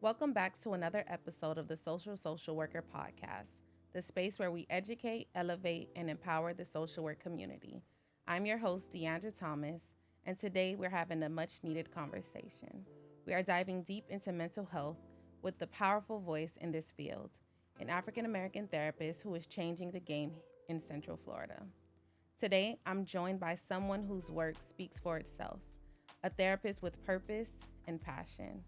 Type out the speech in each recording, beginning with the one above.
Welcome back to another episode of the Social Worker Podcast, the space where we educate, elevate, and empower the social work community. I'm your host, Deandra Thomas, and today we're having a much needed conversation. We are diving deep into mental health with the powerful voice in this field, an African American therapist who is changing the game in Central Florida. Today, I'm joined by someone whose work speaks for itself, a therapist with purpose and passion,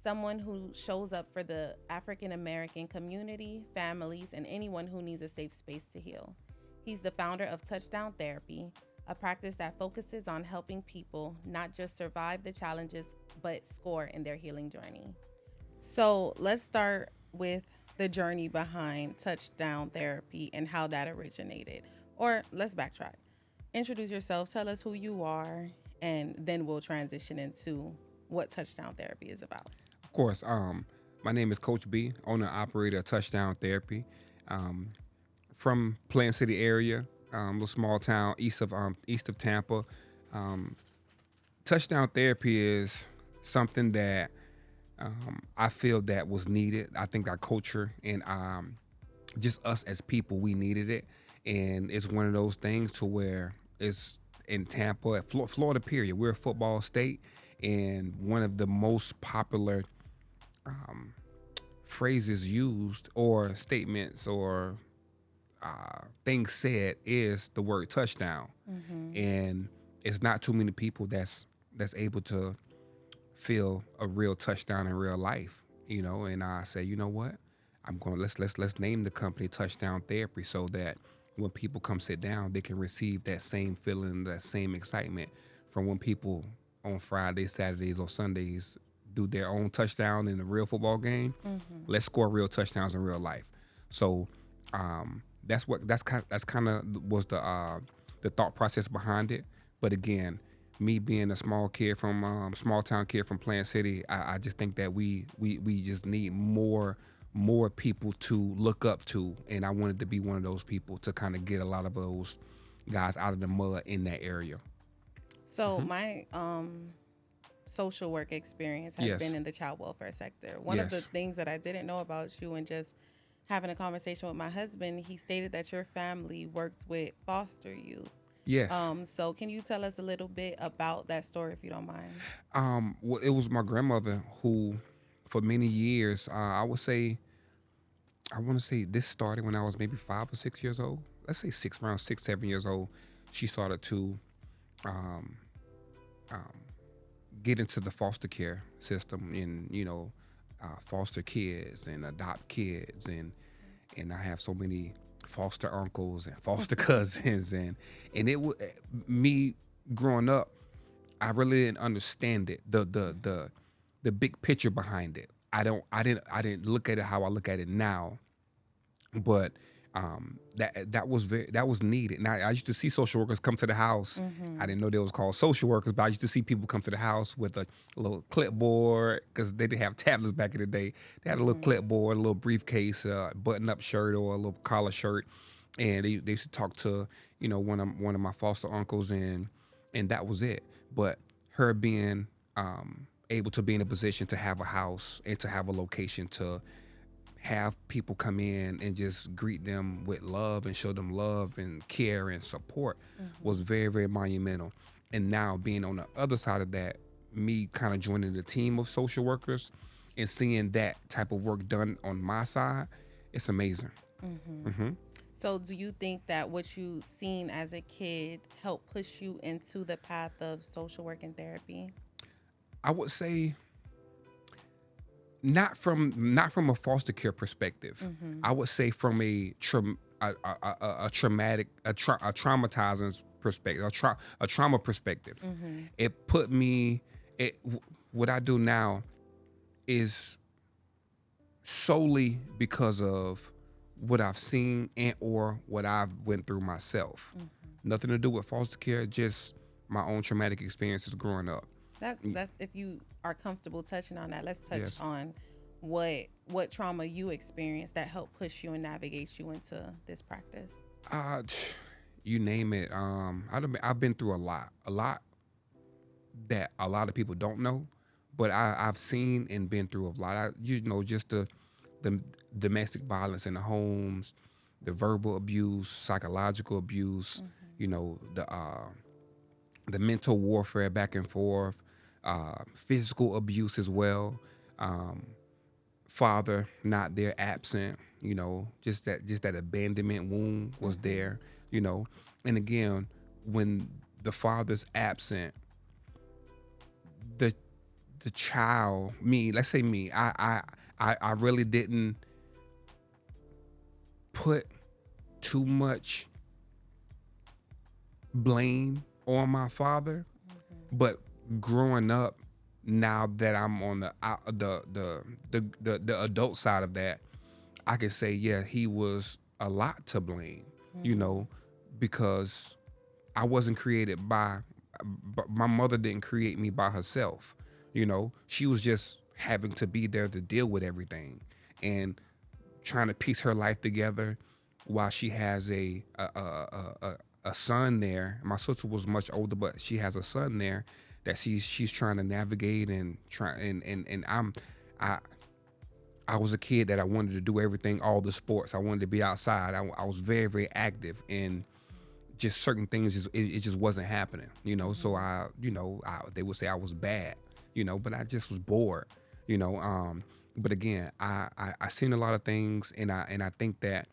someone who shows up for the African American community, families, and anyone who needs a safe space to heal. He's the founder of Touchdown Therapy, a practice that focuses on helping people not just survive the challenges, but score in their healing journey. So let's start with the journey behind Touchdown Therapy and how that originated. Or let's backtrack. Introduce yourself, tell us who you are, and then we'll transition into what Touchdown Therapy is about. Of course, my name is Coach B, owner and operator of Touchdown Therapy, um, from Plant City area, little small town east of Tampa. Um, Touchdown Therapy is something that I feel that was needed. I think our culture and just us as people, we needed it, and it's one of those things to where it's in Tampa, Florida. Period. We're a football state, and one of the most popular phrases used or statements or things said is the word touchdown. And it's not too many people that's able to feel a real touchdown in real life, and I say, you know what, I'm going, let's name the company Touchdown Therapy, so that when people come sit down, they can receive that same feeling, that same excitement from when people on Fridays, Saturdays, or Sundays do their own touchdown in a real football game. Let's score real touchdowns in real life. So that's kind of was the thought process behind it. But again, me being a small town kid from Plant City, I just think that we just need more people to look up to, and I wanted to be one of those people to kind of get a lot of those guys out of the mud in that area. So my social work experience has Yes. been in the child welfare sector. One of the Yes. things that I didn't know about you, and just having a conversation with my husband, he stated that your family worked with foster youth. Yes. So can you tell us a little bit about that story, if you don't mind? Well, it was my grandmother who, for many years, I want to say this started when I was maybe 5 or 6 years old. Let's say around 6, 7 years old. She started to um, um, get into the foster care system, and foster kids and adopt kids, and I have so many foster uncles and foster cousins, and it was me growing up. I really didn't understand it, the big picture behind it. I didn't look at it how I look at it now, but that was needed. Now I used to see social workers come to the house. I didn't know they was called social workers, but I used to see people come to the house with a little clipboard, because they didn't have tablets back in the day. They had a little clipboard, a little briefcase, button-up shirt, or a little collar shirt, and they used to talk to one of my foster uncles, and that was it. But her being able to be in a position to have a house and to have a location to have people come in and just greet them with love and show them love and care and support was very, very monumental. And now being on the other side of that, me kind of joining the team of social workers and seeing that type of work done on my side, it's amazing. So do you think that what you seen as a kid helped push you into the path of social work and therapy? I would say not from a foster care perspective. I would say from a traumatic a traumatizing perspective, a trauma perspective. It put me it what I do now is solely because of what I've seen and or what I've went through myself. Nothing to do with foster care, just my own traumatic experiences growing up. That's if you are comfortable touching on that. Let's touch Yes. on what trauma you experienced that helped push you and navigate you into this practice. Uh, you name it. I've been through a lot that a lot of people don't know, but I've seen and been through a lot. Just the domestic violence in the homes, the verbal abuse, psychological abuse, the mental warfare back and forth, physical abuse as well. Father not there, absent. Just that abandonment wound was there. And again, when the father's absent, the the child, me, let's say me, I really didn't put too much blame on my father, but growing up, now that I'm on the adult side of that, I can say, yeah, he was a lot to blame, because I wasn't created my mother didn't create me by herself. She was just having to be there to deal with everything and trying to piece her life together while she has a son there. My sister was much older, but she has a son there that she's trying to navigate and I was a kid that I wanted to do everything, all the sports. I wanted to be outside. I was very, very active, and just certain things it just wasn't happening, So they would say I was bad, but I just was bored, But again, I seen a lot of things, and I think that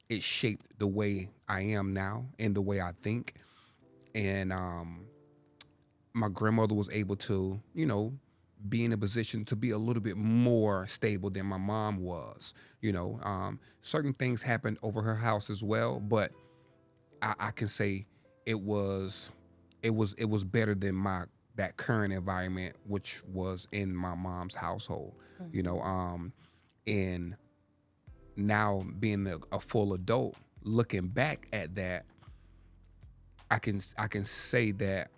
it shaped the way I am now and the way I think. And my grandmother was able to, be in a position to be a little bit more stable than my mom was. Certain things happened over her house as well, but I can say it was better than that current environment, which was in my mom's household. And now being a full adult, looking back at that, I can say that,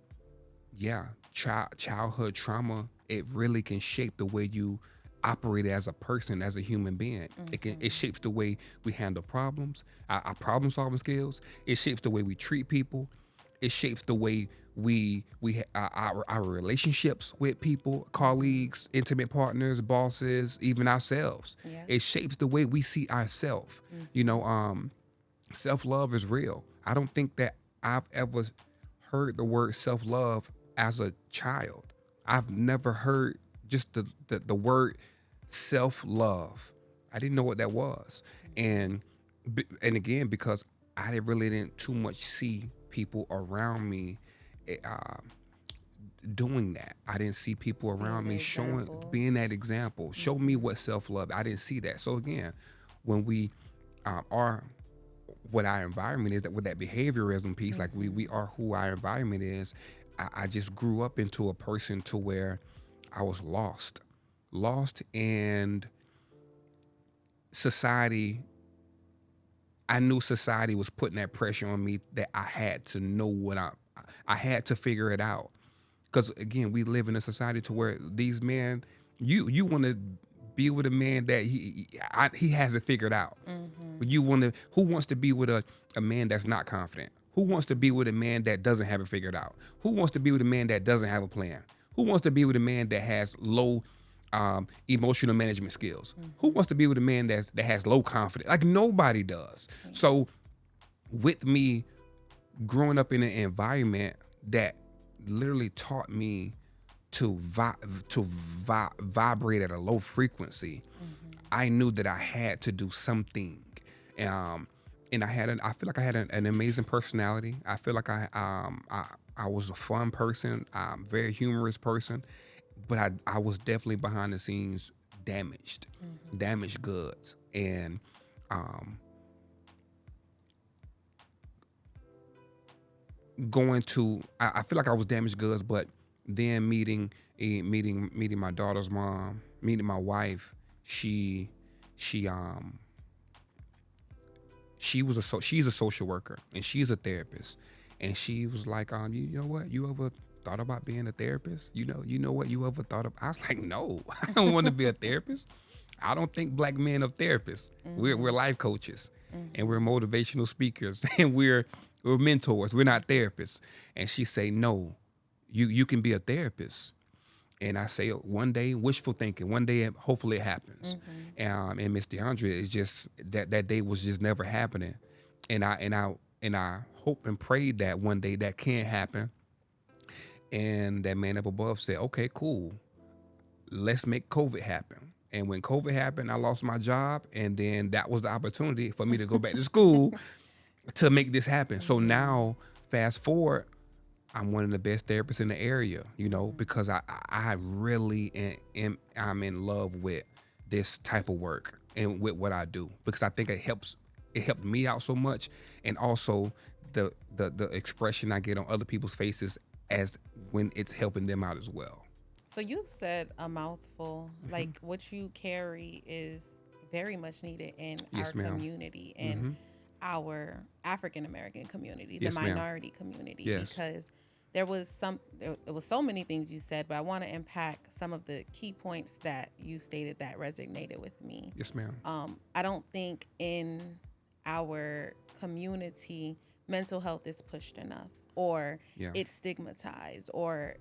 yeah, childhood trauma, it really can shape the way you operate as a person, as a human being. It shapes the way we handle problems, our problem solving skills. It shapes the way we treat people. It shapes the way our relationships with people, colleagues, intimate partners, bosses, even ourselves. Yeah. It shapes the way we see ourselves. Self-love is real. I don't think that I've ever heard the word self-love as a child. I've never heard just the word self-love. I didn't know what that was. And again, because I really didn't too much see people around me doing that. I didn't see people around me being that example. Show me what self-love. I didn't see that. So again, when we are what our environment is, that with that behaviorism piece, like we are who our environment is, I just grew up into a person to where I was lost, and society. I knew society was putting that pressure on me that I had to know what I had to figure it out. Because again, we live in a society to where these men, you want to be with a man that he has it figured out. But who wants to be with a man that's not confident? Who wants to be with a man that doesn't have it figured out? Who wants to be with a man that doesn't have a plan? Who wants to be with a man that has low emotional management skills? Who wants to be with a man that has low confidence? Like, nobody does. So with me growing up in an environment that literally taught me to vibrate at a low frequency, I knew that I had to do something. And I feel like I had an amazing personality. I feel like I was a fun person, very humorous person, but I was definitely behind the scenes damaged goods. And I feel like I was damaged goods, but then meeting my daughter's mom, meeting my wife, she's a social worker, and she's a therapist, and she was like, you know what, you ever thought about being a therapist? You know what, you ever thought of? I was like, no, I don't want to be a therapist. I don't think black men are therapists. We're life coaches, and we're motivational speakers, and we're mentors. We're not therapists. And she say, no, you can be a therapist. And I say one day, wishful thinking. One day, hopefully, it happens. Mm-hmm. And Miss DeAndre is just that day was just never happening. And I hope and pray that one day that can happen. And that man up above said, "Okay, cool. Let's make COVID happen." And when COVID happened, I lost my job, and then that was the opportunity for me to go back to school to make this happen. So now, fast forward, I'm one of the best therapists in the area, because I really I'm in love with this type of work and with what I do, because I think it helped me out so much, and also the expression I get on other people's faces as when it's helping them out as well. So you said a mouthful. Like what you carry is very much needed in Yes, our ma'am. community and our African American community, the Yes, ma'am. minority community, Yes. because there was so many things you said, but I want to unpack some of the key points that you stated that resonated with me. Yes, ma'am. I don't think in our community mental health is pushed enough, or Yeah. it's stigmatized, or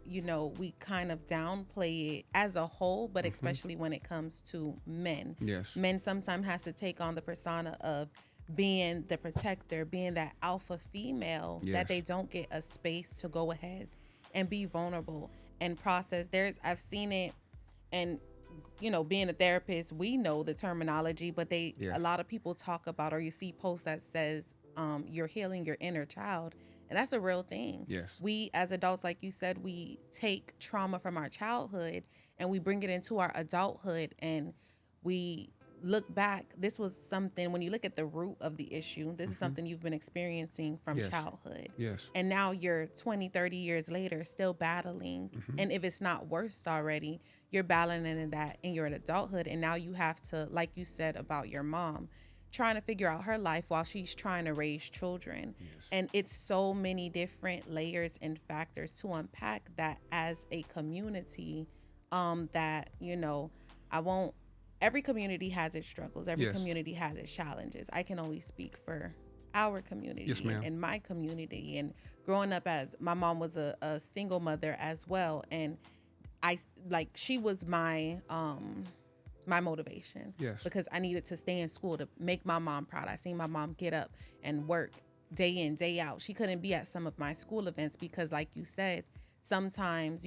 we kind of downplay it as a whole, but especially when it comes to men. Yes. Men sometimes has to take on the persona of being the protector, being that alpha female, Yes. that they don't get a space to go ahead and be vulnerable and process. I've seen it, and being a therapist, we know the terminology, but Yes. a lot of people talk about, or you see posts that says you're healing your inner child, and that's a real thing. Yes. We as adults, like you said, we take trauma from our childhood and we bring it into our adulthood, and we look back. This was something, when you look at the root of the issue, this is something you've been experiencing from Yes. childhood. Yes. And now you're 20, 30 years later still battling. And if it's not worse already, you're battling in that in your adulthood. And now you have to, like you said about your mom, trying to figure out her life while she's trying to raise children. Yes. And it's so many different layers and factors to unpack that as a community, that, I won't, every community has its struggles. Every Yes. community has its challenges. I can only speak for our community Yes, ma'am. and my community. And growing up, as my mom was a single mother as well. And she was my motivation. Yes. Because I needed to stay in school to make my mom proud. I seen my mom get up and work day in, day out. She couldn't be at some of my school events because, like you said, sometimes,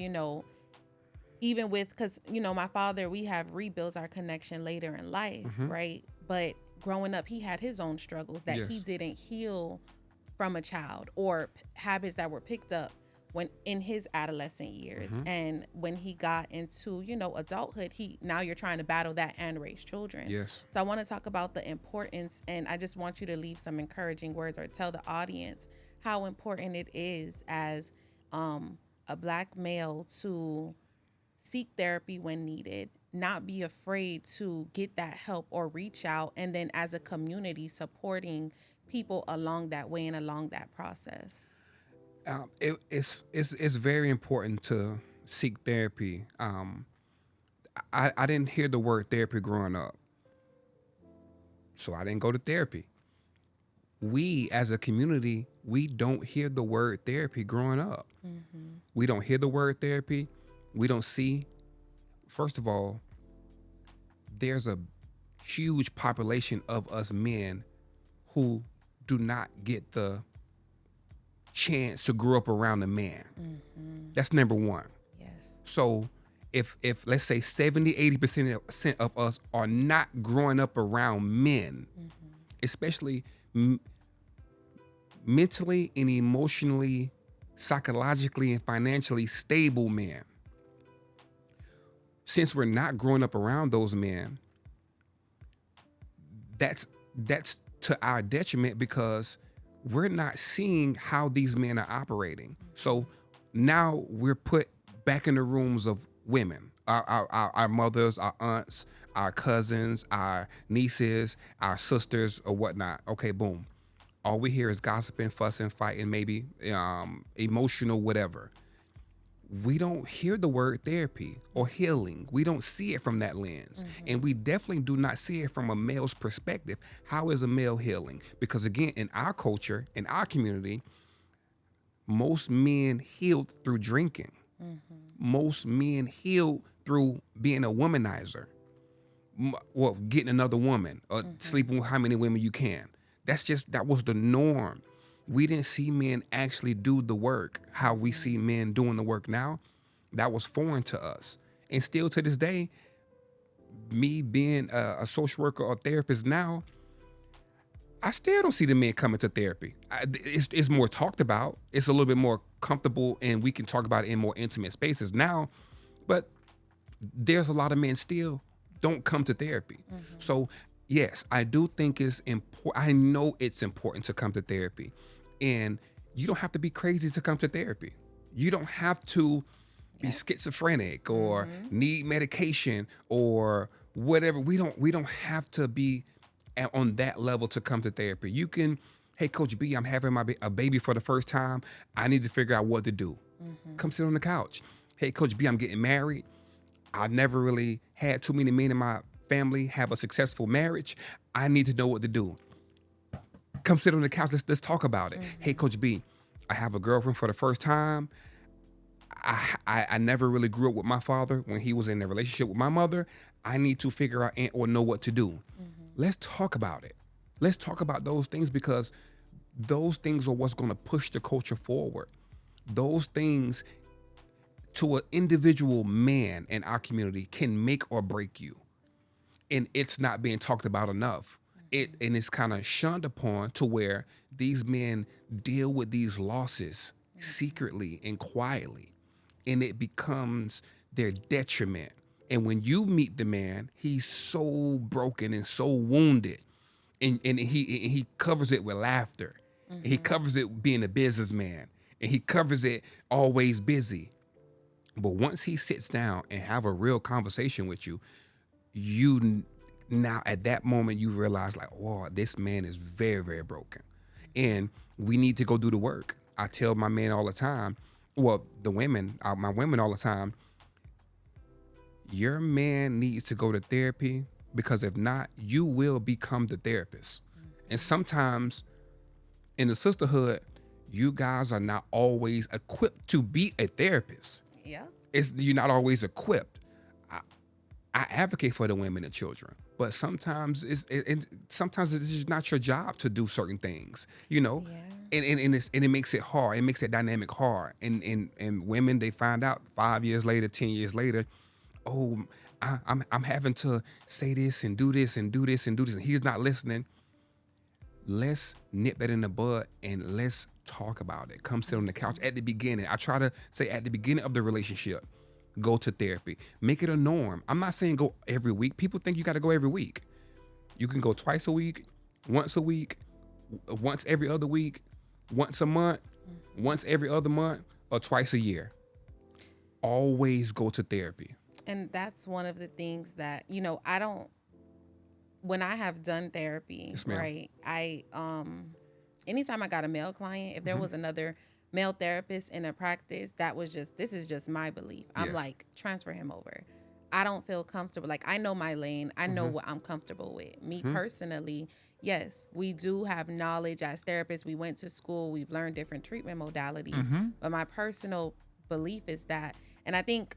even with, because, my father, we have rebuilt our connection later in life, right? But growing up, he had his own struggles that he Yes. didn't heal from a child, or habits that were picked up when in his adolescent years. And when he got into, adulthood, now you're trying to battle that and raise children. Yes. So I want to talk about the importance, and I just want you to leave some encouraging words or tell the audience how important it is as a Black male to seek therapy when needed, not be afraid to get that help or reach out, and then as a community supporting people along that way and along that process. It's very important to seek therapy. I didn't hear the word therapy growing up, so I didn't go to therapy. We as a community, we don't hear the word therapy growing up. We don't hear the word therapy. We don't see. First of all, there's a huge population of us men who do not get the chance to grow up around a man. That's number one. Yes. So if let's say 70-80% of us are not growing up around men, especially mentally and emotionally, psychologically and financially stable men, since we're not growing up around those men, that's to our detriment, because we're not seeing how these men are operating. So now we're put back in the rooms of women, our mothers, our aunts, our cousins, our nieces, our sisters, or whatnot. Okay, boom. All we hear is gossiping, fussing, fighting, maybe emotional, whatever. We don't hear the word therapy or healing. We don't see it from that lens. And we definitely do not see it from a male's perspective. How is a male healing? Because again, in our culture, in our community, most men healed through drinking. Most men heal through being a womanizer, or getting another woman, or sleeping with how many women you can. That was the norm. We didn't see men actually do the work how we see men doing the work now. That was foreign to us. And still to this day, me being a social worker or therapist now, I still don't see the men coming to therapy. It's more talked about. It's a little bit more comfortable, and we can talk about it in more intimate spaces now. But there's a lot of men still don't come to therapy. So yes, I do think it's important. I know it's important to come to therapy, and you don't have to be crazy to come to therapy. You don't have to be schizophrenic or need medication or whatever. We don't have to be on that level to come to therapy. You can, hey, Coach B, I'm having a baby for the first time. I need to figure out what to do. Come sit on the couch. Hey, Coach B, I'm getting married. I've never really had too many men in my family have a successful marriage. I need to know what to do. Come sit on the couch. Let's talk about it. Hey, Coach B, I have a girlfriend for the first time. I never really grew up with my father when he was in a relationship with my mother. I need to figure out or know what to do. Let's talk about it. Let's talk about those things, because those things are what's going to push the culture forward. Those things to an individual man in our community can make or break you. And it's not being talked about enough. And it's kind of shunned upon to where these men deal with these losses secretly and quietly. And it becomes their detriment. And when you meet the man, he's so broken and so wounded. And he covers it with laughter. He covers it being a businessman. And he covers it always busy. But once he sits down and have a real conversation with you, now at that moment you realize, like, oh, this man is very, very broken. And we need to go do the work. I tell my men all the time, well, my women all the time, your man needs to go to therapy, because if not, you will become the therapist. And sometimes in the sisterhood, you guys are not always equipped to be a therapist. Yeah. You're not always equipped. I advocate for the women and children, but sometimes it's just not your job to do certain things, you know. Yeah. And it makes it hard. It makes that dynamic hard. And women, they find out 5 years later, 10 years later, oh, I'm having to say this and do this and do this and do this, and he's not listening. Let's nip that in the bud and let's talk about it. Come sit on the couch at the beginning. I try to say at the beginning of the relationship, go to therapy. Make it a norm. I'm not saying go every week. People think you got to go every week. You can go twice a week, once every other week, once a month, once every other month, or twice a year. Always go to therapy. And that's one of the things that, when I have done therapy, yes, right, anytime I got a male client, if there was another male therapist in a practice, this is just my belief. I'm like, transfer him over. I don't feel comfortable. Like, I know my lane. I know what I'm comfortable with. Me personally, yes, we do have knowledge as therapists. We went to school. We've learned different treatment modalities. But my personal belief is that, and I think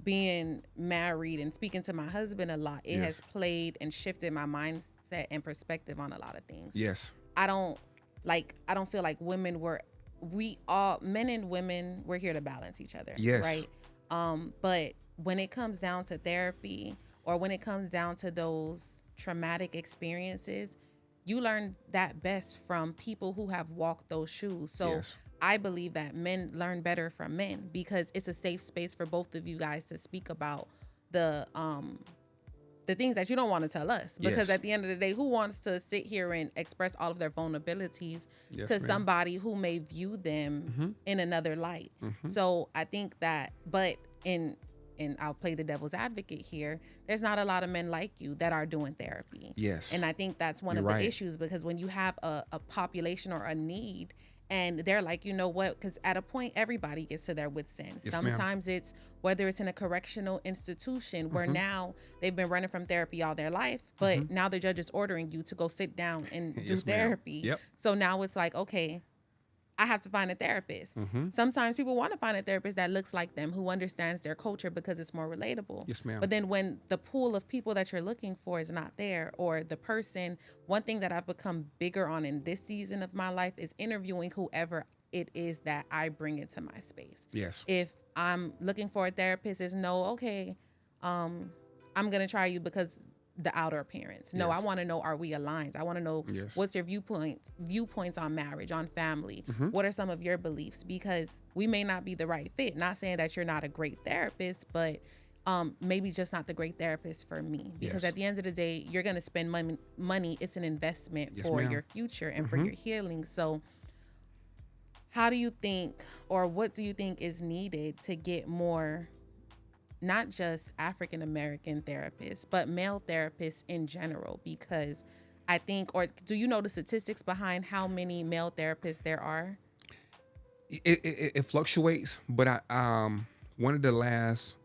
being married and speaking to my husband a lot, it has played and shifted my mindset and perspective on a lot of things. Yes. I don't feel like men and women, we're here to balance each other. Yes. Right. But when it comes down to therapy, or when it comes down to those traumatic experiences, you learn that best from people who have walked those shoes. So I believe that men learn better from men, because it's a safe space for both of you guys to speak about the things that you don't want to tell us. Because at the end of the day, who wants to sit here and express all of their vulnerabilities to somebody who may view them in another light? So I think that, but and I'll play the devil's advocate here, there's not a lot of men like you that are doing therapy. Yes. And I think that's one of the issues, because when you have a population or a need, and they're like, you know what? Because at a point, everybody gets to their wits' end. Yes, sometimes it's whether it's in a correctional institution where now they've been running from therapy all their life, but now the judge is ordering you to go sit down and do therapy. Yep. So now it's like, okay, I have to find a therapist. Sometimes people want to find a therapist that looks like them, who understands their culture because it's more relatable. Yes, ma'am. But then when the pool of people that you're looking for is not there, or the person, one thing that I've become bigger on in this season of my life is interviewing whoever it is that I bring into my space. Yes. If I'm looking for a therapist, is no, okay, I'm going to try you because the outer appearance. No, Yes. I want to know, are we aligned? I want to know Yes. what's your viewpoints on marriage, on family. What are some of your beliefs? Because we may not be the right fit. Not saying that you're not a great therapist, but maybe just not the great therapist for me. Because Yes. at the end of the day, you're going to spend money. It's an investment Yes, for ma'am. your future and for your healing. So how do you think, or what do you think is needed to get more, not just African American therapists, but male therapists in general? Because I think, or do you know the statistics behind how many male therapists there are? It fluctuates, but one of the last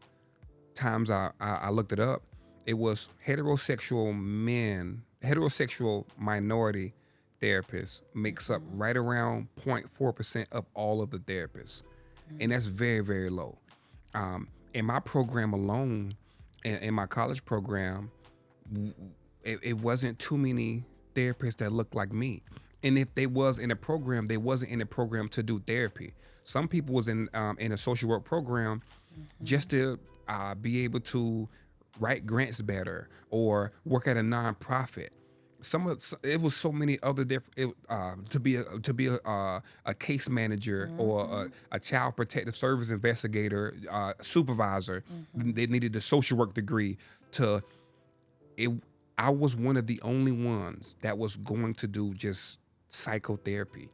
times I looked it up, it was heterosexual minority therapists makes up right around 0.4% of all of the therapists, and that's very, very low. In my program alone, in my college program, it wasn't too many therapists that looked like me. And if they was in a program, they wasn't in a program to do therapy. Some people was in a social work program just to be able to write grants better or work at a nonprofit. It was so many other different to be a case manager or a child protective service investigator, supervisor. They needed a social work degree to it. I was one of the only ones that was going to do just psychotherapy,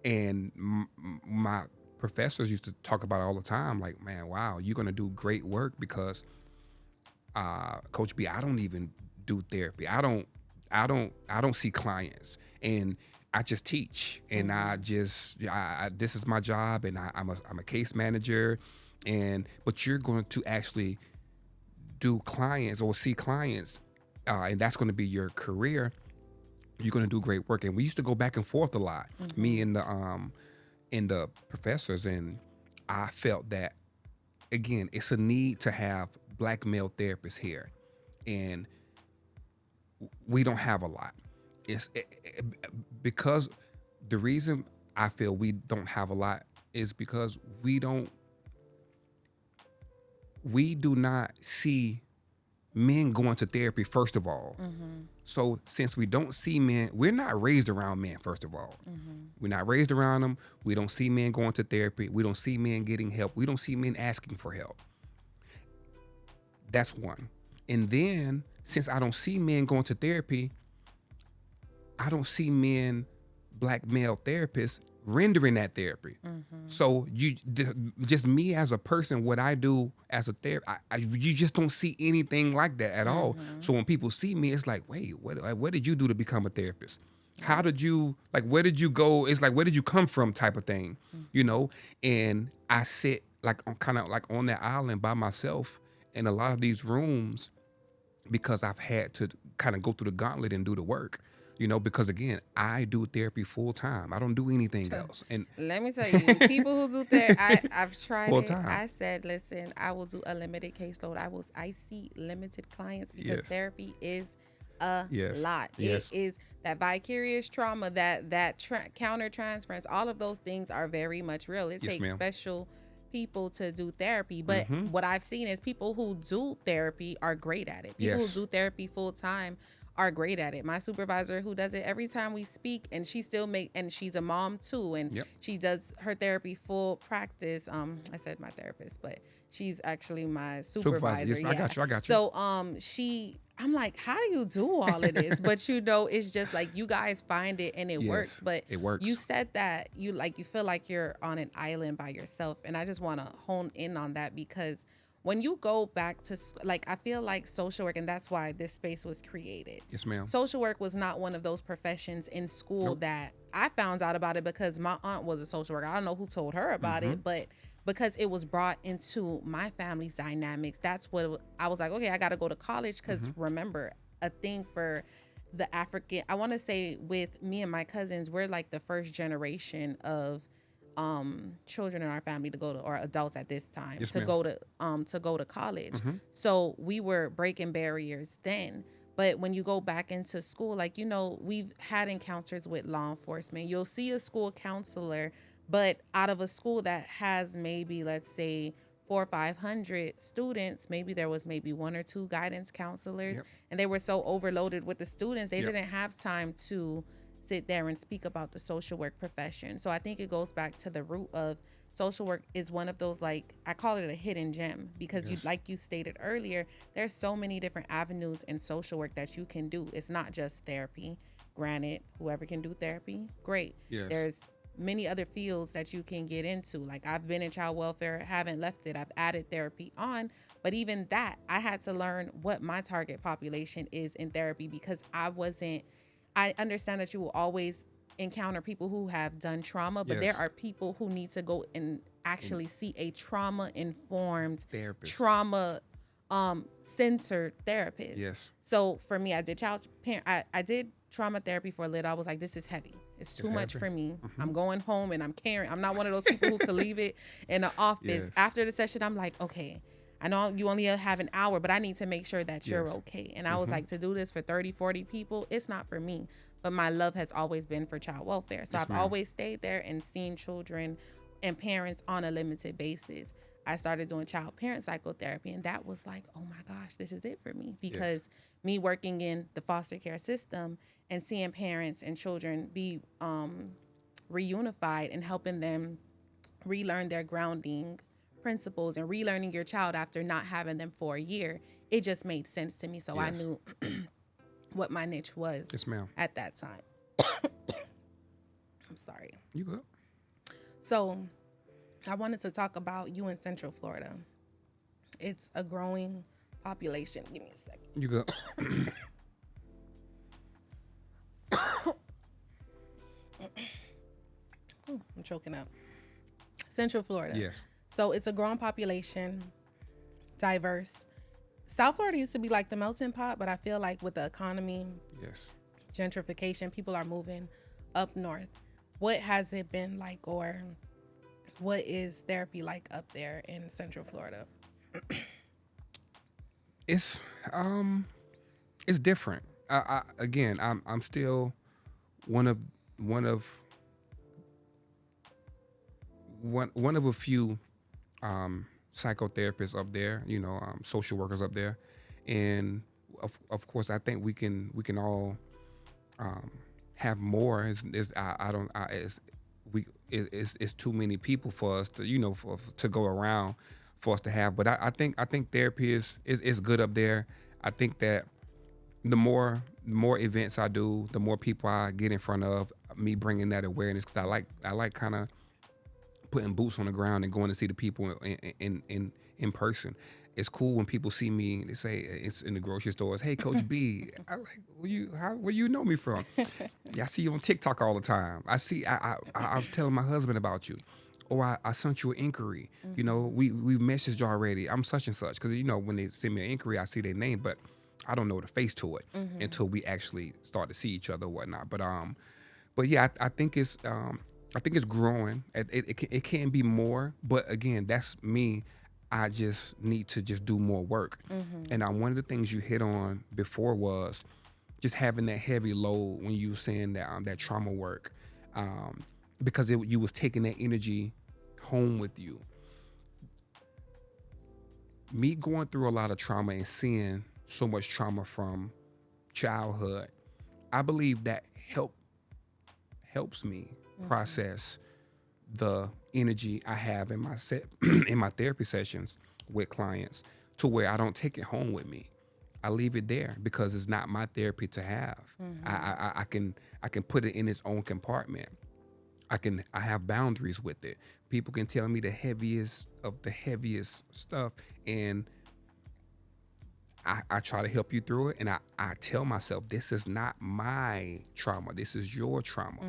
and my professors used to talk about it all the time. Like, man, wow, you're gonna do great work because, Coach B, I don't even do therapy. I don't see clients, and I just teach, and I this is my job, and I'm a case manager, but you're going to actually do clients or see clients, and that's going to be your career. You're going to do great work. And we used to go back and forth a lot, me and the professors, and I felt that, again, it's a need to have Black male therapists here, and we don't have a lot. It's because the reason I feel we don't have a lot is because we do not see men going to therapy, first of all. So since we don't see men, we're not raised around men, first of all. We're not raised around them. We don't see men going to therapy. We don't see men getting help. We don't see men asking for help. That's one. And then, since I don't see men going to therapy, I don't see men, Black male therapists, rendering that therapy. So just me as a person, what I do as a therapist, you just don't see anything like that at all. So when people see me, it's like, wait, what did you do to become a therapist? How did you, where did you go? It's like, where did you come from, type of thing, And I sit kind of on that island by myself in a lot of these rooms because I've had to kind of go through the gauntlet and do the work. Because again, I do therapy full time. I don't do anything else. And let me tell you, people who do therapy, I've tried full it. time. I said, listen, I will do a limited caseload. I see limited clients because Yes. therapy is a Yes. lot. Yes. It is that vicarious trauma, that counter transference. All of those things are very much real. It Yes, takes ma'am. special people to do therapy, but what I've seen is people who do therapy are great at it. People Yes. who do therapy full time are great at it. My supervisor, who does it every time we speak, and she still and she's a mom too, and Yep. she does her therapy full practice. I said my therapist, but she's actually my supervisor. Yes, I got you. So I'm like, how do you do all of this? But it's just like you guys find it and it Yes, works. But it works. you said that you feel like you're on an island by yourself, and I just want to hone in on that because when you go back to, I feel like social work, and that's why this space was created. Yes, ma'am. Social work was not one of those professions in school that I found out about it because my aunt was a social worker. I don't know who told her about it, but because it was brought into my family's dynamics, that's what I was like, okay, I got to go to college because remember, a thing for the African, I want to say with me and my cousins, we're like the first generation of children in our family to go to, or adults at this time, Yes, to ma'am. go to college. Mm-hmm. So we were breaking barriers then. But when you go back into school, like, we've had encounters with law enforcement. You'll see a school counselor, but out of a school that has maybe, let's say, 400 or 500 students, maybe there was maybe one or two guidance counselors, Yep. and they were so overloaded with the students, they Yep. didn't have time to sit there and speak about the social work profession. So I think it goes back to the root of social work is one of those, like, I call it a hidden gem, because Yes. like you stated earlier, there's so many different avenues in social work that you can do. It's not just therapy. Granted, whoever can do therapy, great. Yes. There's many other fields that you can get into. Like, I've been in child welfare, haven't left it. I've added therapy on, but even that, I had to learn what my target population is in therapy, because I understand that you will always encounter people who have done trauma, but there Yes. are people who need to go and actually see a trauma informed, Therapist. trauma centered therapist. Yes. So for me, I did I did trauma therapy for a little. I was like, this is heavy. It's too much heavy. for me. I'm going home and I'm carrying. I'm not one of those people who could leave it in the office. Yes. After the session, I'm like, okay, I know you only have an hour, but I need to make sure that you're Yes. okay. And I was like, to do this for 30, 40 people, it's not for me. But my love has always been for child welfare. So Yes, I've ma'am. always stayed there and seen children and parents on a limited basis. I started doing child parent psychotherapy, and that was like, oh my gosh, this is it for me. Because me working in the foster care system and seeing parents and children be reunified and helping them relearn their grounding principles and relearning your child after not having them for a year, it just made sense to me. So I Yes. knew what my niche was Yes, ma'am. at that time. I'm sorry. You good? So I wanted to talk about you in Central Florida. It's a growing population. Give me a second. You good? I'm choking up. Central Florida. Yes. So it's a growing population, diverse. South Florida used to be like the melting pot, but I feel like with the economy, Yes. gentrification, people are moving up north. What has it been like, or what is therapy like up there in Central Florida? It's different. I'm still one of a few psychotherapists up there, social workers up there, and of course I think we can all have more. It's too many people for us to to go around for us to have. But I think therapy is good up there. I think that the more events I do, the more people I get in front of, me bringing that awareness, because I like kind of putting boots on the ground and going to see the people in person. It's cool when people see me. They say it's in the grocery stores. Hey, Coach B. I like where you know me from? Yeah, I see you on TikTok all the time. I was telling my husband about you. Or I sent you an inquiry. Mm-hmm. We messaged already. I'm such and such, because when they send me an inquiry, I see their name, but I don't know the face to it until we actually start to see each other or whatnot. But yeah, I think it's growing. It can be more, but again, that's me. I just need to just do more work. And one of the things you hit on before was just having that heavy load when you were saying that trauma work, because you was taking that energy home with you. Me going through a lot of trauma and seeing so much trauma from childhood, I believe that helps me process the energy I have in my in my therapy sessions with clients, to where I don't take it home with me. I leave it there because it's not my therapy to have. I can put it in its own compartment. I have boundaries with it. People can tell me the heaviest of the heaviest stuff, and I try to help you through it, and I tell myself, this is not my trauma. This is your trauma.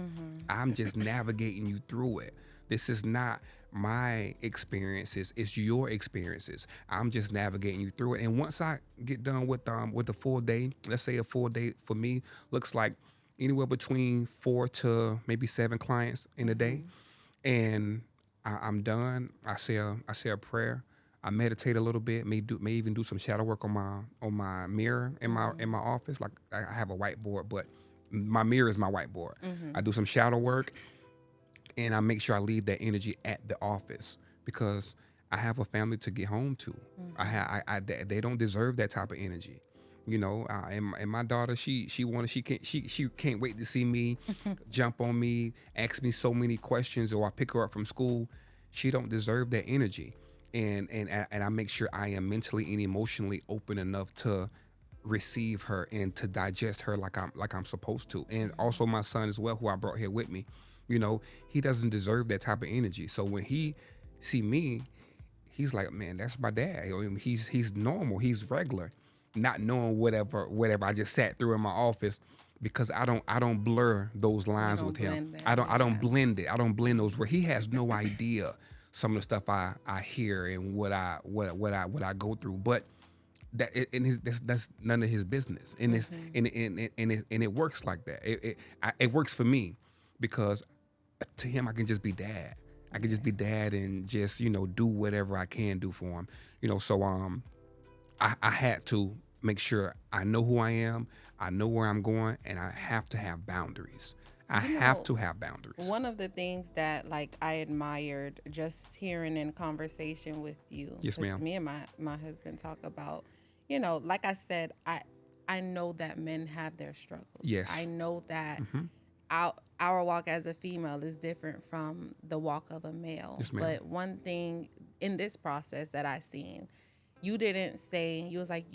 I'm just navigating you through it. This is not my experiences is your experiences. I'm just navigating you through it. And once I get done with the full day, let's say a full day for me looks like anywhere between 4 to maybe 7 clients in a day, and I'm done. I say a prayer. I meditate a little bit. May even do some shadow work on my mirror in my office. Like I have a whiteboard, but my mirror is my whiteboard. I do some shadow work, and I make sure I leave that energy at the office because I have a family to get home to. They don't deserve that type of energy. And my daughter, she can't wait to see me, jump on me, ask me so many questions, or I pick her up from school. She don't deserve that energy, and I make sure I am mentally and emotionally open enough to receive her and to digest her like I'm supposed to. And also my son as well, who I brought here with me. He doesn't deserve that type of energy. So when he see me, he's like, man, that's my dad. I mean, he's normal, he's regular, not knowing whatever I just sat through in my office, because I don't blur those lines with him. I don't blend it. I don't blend those where he has no idea some of the stuff I hear and what I go through. But that's none of his business. And it's and it works like that. It works for me because to him I can just be dad. I can just be dad and just do whatever I can do for him. So I had to make sure I know who I am, I know where I'm going, and I have to have boundaries. I have to have boundaries. One of the things that I admired just hearing in conversation with you. Yes, ma'am. Me and my husband talk about, like I said, I know that men have their struggles. Yes. I know that our walk as a female is different from the walk of a male. Yes, ma'am. But one thing in this process that I seen, you didn't say, you was like,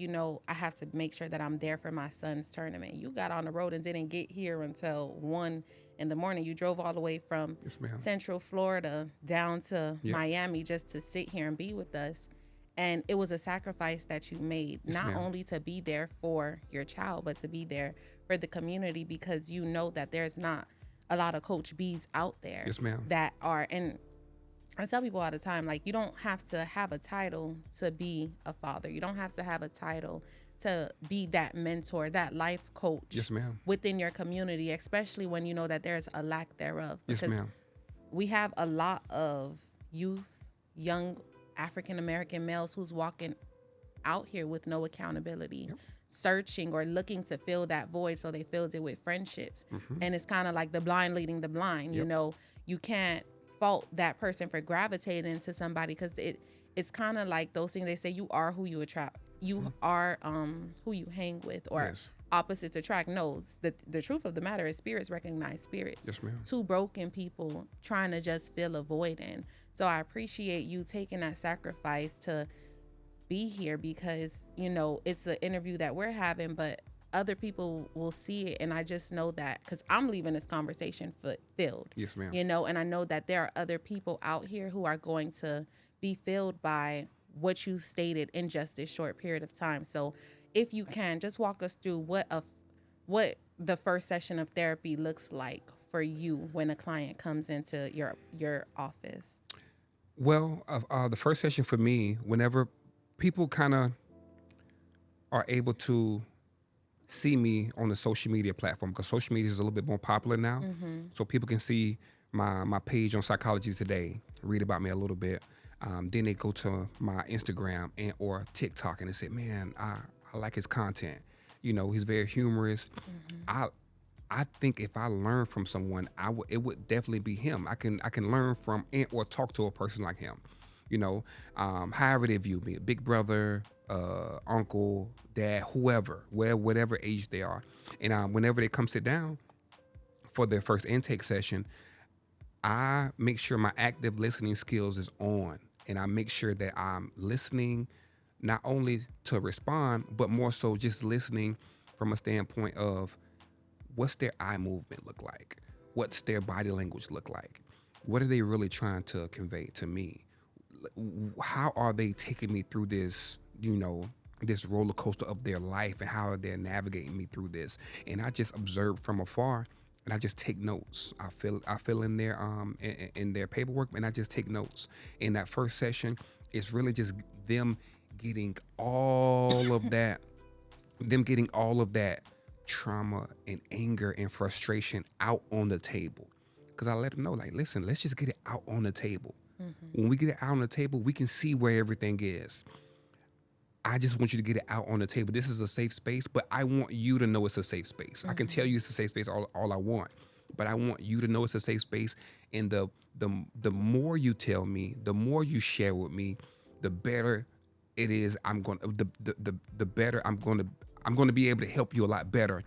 I have to make sure that I'm there for my son's tournament. You got on the road and didn't get here until 1 in the morning. You drove all the way from Central Florida down to Miami just to sit here and be with us. And it was a sacrifice that you made, not only to be there for your child, but to be there for the community, because you know that there's not a lot of Coach B's out there that are, and I tell people all the time, you don't have to have a title to be a father. You don't have to have a title to be that mentor, that life coach within your community, especially when you know that there's a lack thereof. Because we have a lot of youth, young African-American males who's walking out here with no accountability, searching or looking to fill that void, so they filled it with friendships. And it's kind of like the blind leading the blind. You can't fault that person for gravitating to somebody, because it's kind of like those things they say, you are who you attract. You are who you hang with, or opposites attract. No, the truth of the matter is spirits recognize spirits. Yes, ma'am. Two broken people trying to just fill a void in. So I appreciate you taking that sacrifice to be here, because it's an interview that we're having, but other people will see it. And I just know that because I'm leaving this conversation filled. Yes, ma'am. And I know that there are other people out here who are going to be filled by what you stated in just this short period of time. So if you can just walk us through what the first session of therapy looks like for you when a client comes into your office. Well, the first session for me, whenever people kind of are able to see me on the social media platform, because social media is a little bit more popular now. So people can see my page on Psychology Today, read about me a little bit. Then they go to my Instagram or TikTok and they say, man, I like his content. He's very humorous. I think if I learn from someone, it would definitely be him. I can learn from or talk to a person like him. However they view me, big brother, uncle, dad, whoever, whatever age they are. And whenever they come sit down for their first intake session, I make sure my active listening skills is on, and I make sure that I'm listening not only to respond, but more so just listening from a standpoint of what's their eye movement look like? What's their body language look like? What are they really trying to convey to me? How are they taking me through this, this roller coaster of their life, and how are they navigating me through this? And I just observe from afar and I just take notes. I fill in their in their paperwork, and I just take notes. In that first session, it's really just them getting all of that, them getting all of that trauma and anger and frustration out on the table. Because I let them know, like, listen, let's just get it out on the table. When we get it out on the table, we can see where everything is. I just want you to get it out on the table. This is a safe space, but I want you to know it's a safe space. I can tell you it's a safe space all I want, but I want you to know it's a safe space. And the more you tell me, the more you share with me, the better it is. The better I'm going to be able to help you a lot better.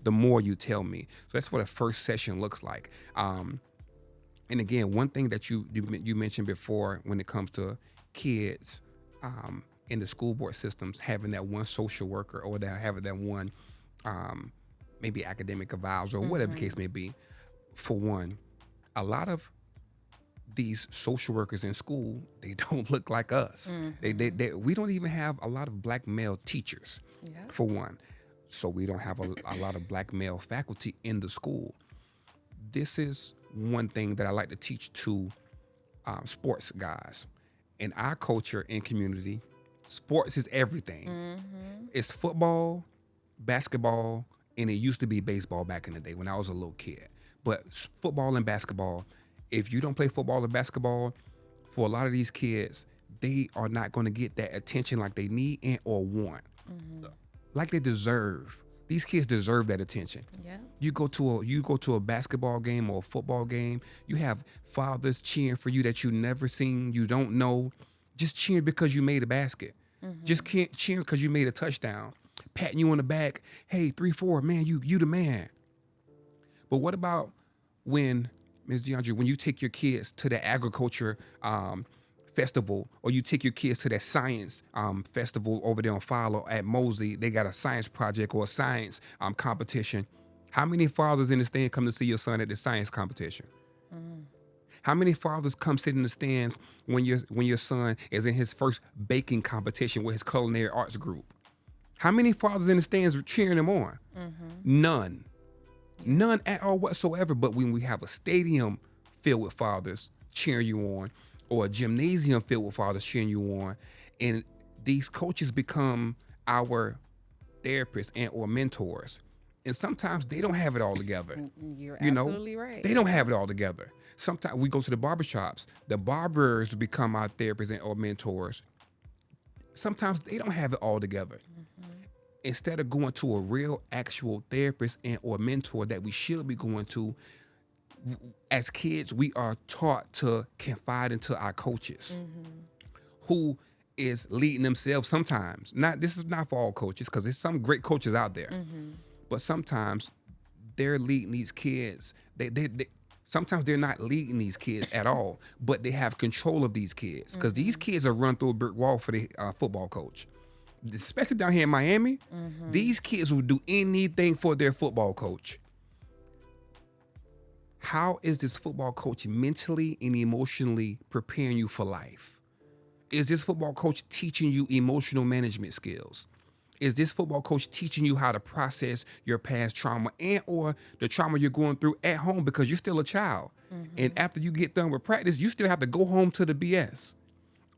The more you tell me. So that's what a first session looks like. And again, one thing that you mentioned before when it comes to kids, in the school board systems, having that one social worker or having that one maybe academic advisor or whatever the case may be. For one, a lot of these social workers in school, they don't look like us. We don't even have a lot of black male teachers, for one. So we don't have a lot of black male faculty in the school. This is one thing that I like to teach to sports guys. In our culture and community, sports is everything. It's football, basketball, and it used to be baseball back in the day when I was a little kid. But football and basketball, if you don't play football or basketball, for a lot of these kids, they are not going to get that attention like they need and or want, like they deserve. These kids deserve that attention. Yeah. You go to a basketball game or a football game, you have fathers cheering for you that you never seen, you don't know, just cheering because you made a basket. Just cheering because you made a touchdown, patting you on the back. Hey, 3-4, man, you the man. But what about when, Ms. DeAndre, when you take your kids to the agriculture festival, or you take your kids to that science festival over there on Follow at Mosey? They got a science project or a science competition. How many fathers in the stand come to see your son at the science competition? How many fathers come sit in the stands when your son is in his first baking competition with his culinary arts group? How many fathers in the stands are cheering him on? None. None at all whatsoever. But when we have a stadium filled with fathers cheering you on, or a gymnasium filled with fathers cheering you on, and these coaches become our therapists and or mentors, and sometimes they don't have it all together. You're absolutely right. They don't have it all together. Sometimes we go to the barbershops. The barbers become our therapists and or mentors. Sometimes they don't have it all together. Instead of going to a real, actual therapist and or mentor that we should be going to, as kids, we are taught to confide into our coaches, who is leading themselves sometimes. This is not for all coaches, because there's some great coaches out there, but sometimes they're leading these kids. They sometimes they're not leading these kids at all, but they have control of these kids, because these kids are run through a brick wall for the football coach. Especially down here in Miami, these kids will do anything for their football coach. How is this football coach mentally and emotionally preparing you for life? Is this football coach teaching you emotional management skills? Is this football coach teaching you how to process your past trauma and or the trauma you're going through at home, because you're still a child? And after you get done with practice, you still have to go home to the BS.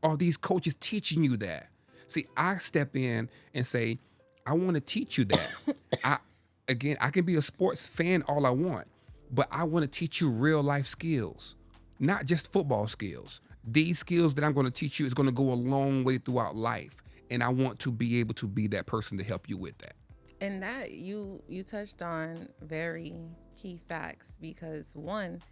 Are these coaches teaching you that? See, I step in and say, I want to teach you that. I can be a sports fan all I want, but I want to teach you real life skills, not just football skills. These skills that I'm going to teach you is going to go a long way throughout life. And I want to be able to be that person to help you with that. And that you touched on very key facts, because one,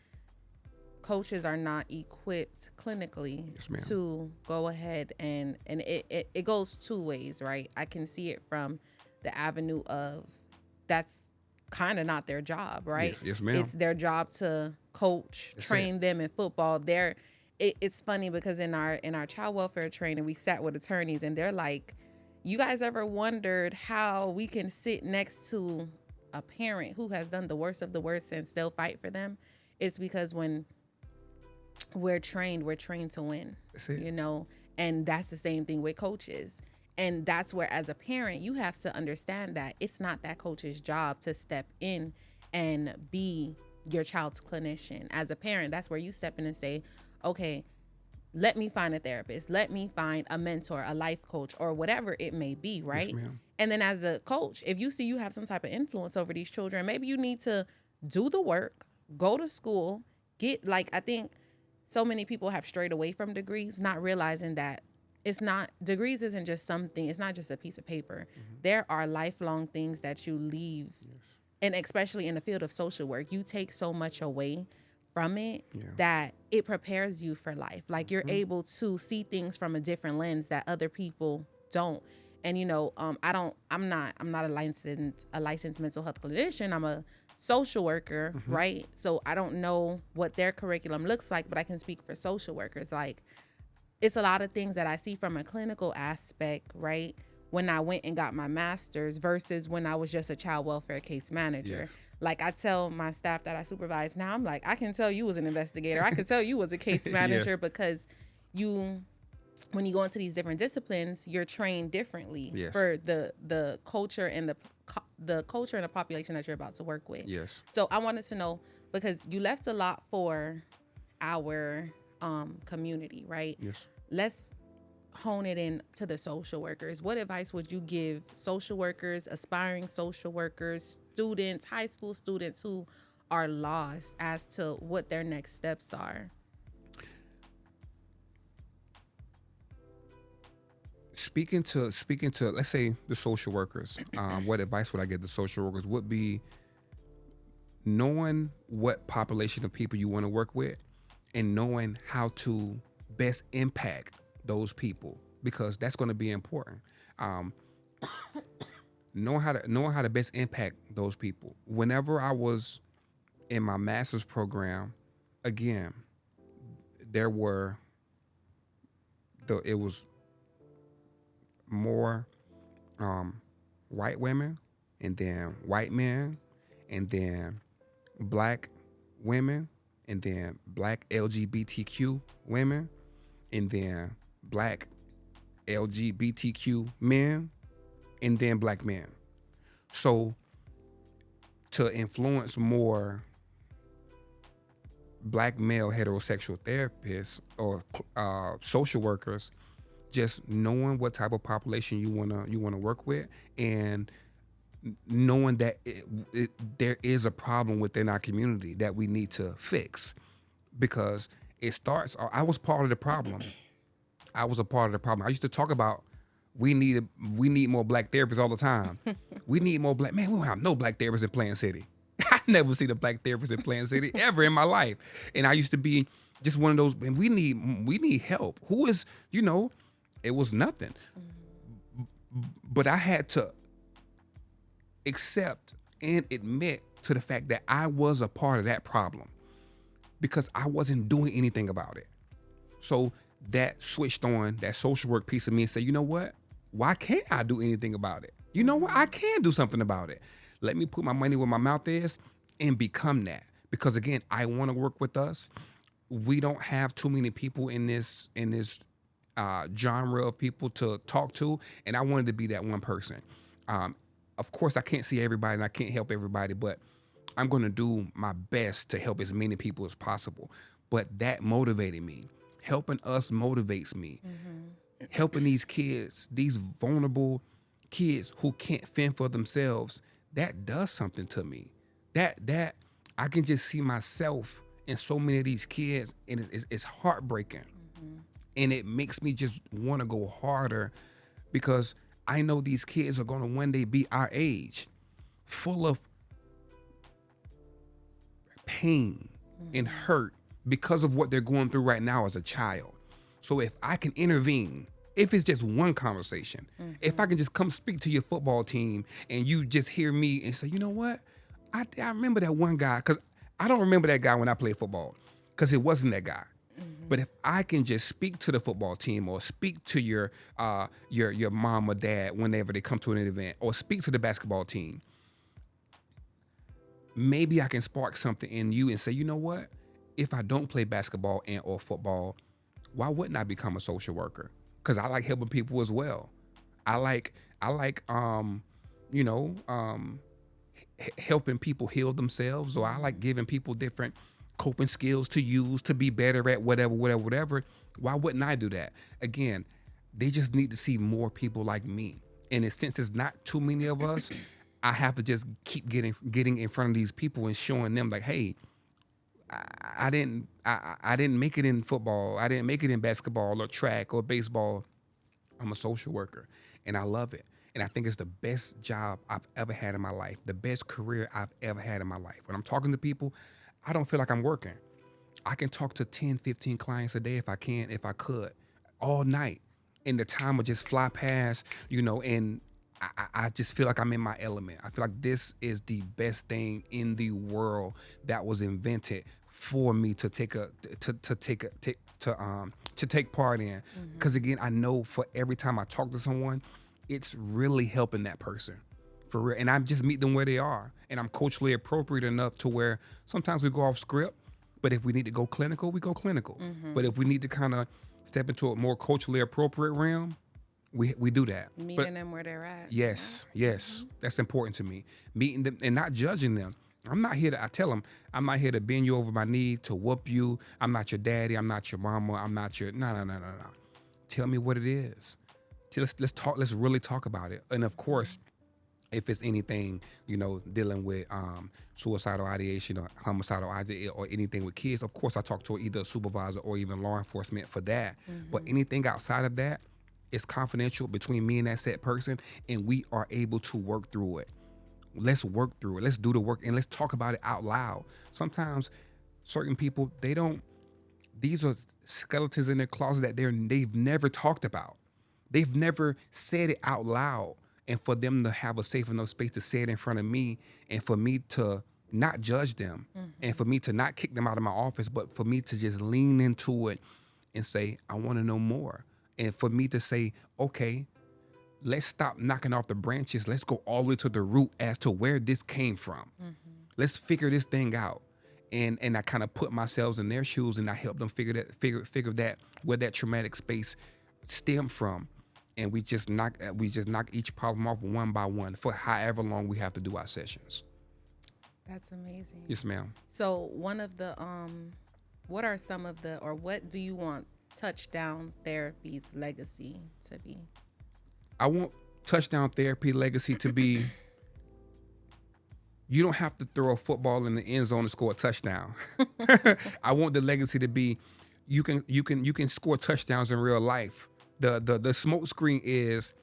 coaches are not equipped clinically to go ahead and it goes two ways, right? I can see it from the avenue of that's kind of not their job, right? Yes, ma'am. It's their job to coach, train them in football. It's funny because in our child welfare training, we sat with attorneys and they're like, you guys ever wondered how we can sit next to a parent who has done the worst of the worst and still fight for them? It's because when we're trained to win, you know, and that's the same thing with coaches. And that's where, as a parent, you have to understand that it's not that coach's job to step in and be your child's clinician. As a parent, that's where you step in and say, okay, let me find a therapist, let me find a mentor, a life coach, or whatever it may be, right? Yes, ma'am. And then as a coach, if you see you have some type of influence over these children, maybe you need to do the work, go to school, I think so many people have strayed away from degrees, not realizing that degrees isn't just something, it's not just a piece of paper. There are lifelong things that you leave. Yes. And especially in the field of social work, you take so much away from it Yeah. that it prepares you for life. Like you're able to see things from a different lens that other people don't. And I'm not a licensed mental health clinician. I'm a social worker, right? So I don't know what their curriculum looks like, but I can speak for social workers. Like, it's a lot of things that I see from a clinical aspect, right? When I went and got my master's versus when I was just a child welfare case manager. Yes. Like, I tell my staff that I supervise now, I'm like, I can tell you was an investigator. I can tell you was a case manager. Yes. Because when you go into these different disciplines, you're trained differently. Yes. For the culture and the culture and the population that you're about to work with. Yes. So I wanted to know, because you left a lot for our community, right? Yes. Let's hone it in to the social workers. What advice would you give social workers, aspiring social workers, students, high school students who are lost as to what their next steps are? Speaking to let's say the social workers, what advice would I give the social workers would be knowing what population of people you want to work with and knowing how to best impact those people, because that's going to be important. Knowing how to best impact those people. Whenever I was in my master's program, again, it was more white women, and then white men, and then black women, and then black LGBTQ women, and then black LGBTQ men, and then black men. So to influence more black male heterosexual therapists or social workers, just knowing what type of population you wanna work with, and knowing that there is a problem within our community that we need to fix, because it starts. I was part of the problem. I was a part of the problem. I used to talk about we need more black therapists all the time. We need more black. Man, we don't have no black therapists in Plant City. I never seen a black therapist in Plant City ever in my life. And I used to be just one of those. And we need help. Who is, it was nothing. But I had to accept and admit to the fact that I was a part of that problem, because I wasn't doing anything about it. So that switched on that social work piece of me and said, you know what? Why can't I do anything about it? You know what? I can do something about it. Let me put my money where my mouth is and become that. Because again, I want to work with us. We don't have too many people in this genre of people to talk to, and I wanted to be that one person. Of course, I can't see everybody and I can't help everybody, but I'm going to do my best to help as many people as possible. But that motivated me. Helping us motivates me. Helping these kids, these vulnerable kids who can't fend for themselves, that does something to me. That I can just see myself in so many of these kids, and it's heartbreaking. And it makes me just want to go harder, because I know these kids are going to one day be our age, full of pain and hurt because of what they're going through right now as a child. So if I can intervene, if it's just one conversation, if I can just come speak to your football team and you just hear me and say, you know what? I remember that one guy, because I don't remember that guy when I played football, because it wasn't that guy. But if I can just speak to the football team, or speak to your mom or dad whenever they come to an event, or speak to the basketball team, maybe I can spark something in you and say, you know what? If I don't play basketball and or football, why wouldn't I become a social worker? Because I like helping people as well. I like helping people heal themselves, or I like giving people different coping skills to use to be better at whatever. Why wouldn't I do that? Again, they just need to see more people like me. And since it's not too many of us, I have to just keep getting in front of these people and showing them like, hey, I didn't make it in football. I didn't make it in basketball or track or baseball. I'm a social worker, and I love it. And I think it's the best job I've ever had in my life, the best career I've ever had in my life. When I'm talking to people, I don't feel like I'm working. I can talk to 10, 15 clients a day if I could, all night. And the time would just fly past, and I just feel like I'm in my element. I feel like this is the best thing in the world that was invented for me to take part in. Because again, I know for every time I talk to someone, it's really helping that person for real. And I just meet them where they are. And I'm culturally appropriate enough to where sometimes we go off script, but if we need to go clinical, we go clinical. But if we need to kind of step into a more culturally appropriate realm, we do that. Meeting them where they're at. Yes. That's important to me. Meeting them and not judging them. I tell them, I'm not here to bend you over my knee, to whoop you. I'm not your daddy. I'm not your mama. I'm not your, no. Tell me what it is. Let's talk. Let's really talk about it. And of course, if it's anything, dealing with suicidal ideation or homicidal ideation or anything with kids, of course I talk to either a supervisor or even law enforcement for that. But anything outside of that, it's confidential between me and that said person, and we are able to work through it. Let's work through it. Let's do the work, and let's talk about it out loud. Sometimes certain people, these are skeletons in their closet that they've never talked about. They've never said it out loud. And for them to have a safe enough space to say it in front of me, and for me to not judge them, and for me to not kick them out of my office, but for me to just lean into it and say, I want to know more. And for me to say, okay, let's stop knocking off the branches. Let's go all the way to the root as to where this came from. Let's figure this thing out. And I kind of put myself in their shoes, and I help them figure that where that traumatic space stemmed from. And we just knock each problem off one by one for however long we have to do our sessions. That's amazing. Yes, ma'am. So one of the what are some of the, or what do you want touchdown therapy's legacy to be? I want touchdown therapy legacy to be, you don't have to throw a football in the end zone to score a touchdown. I want the legacy to be, you can score touchdowns in real life. The smoke screen is,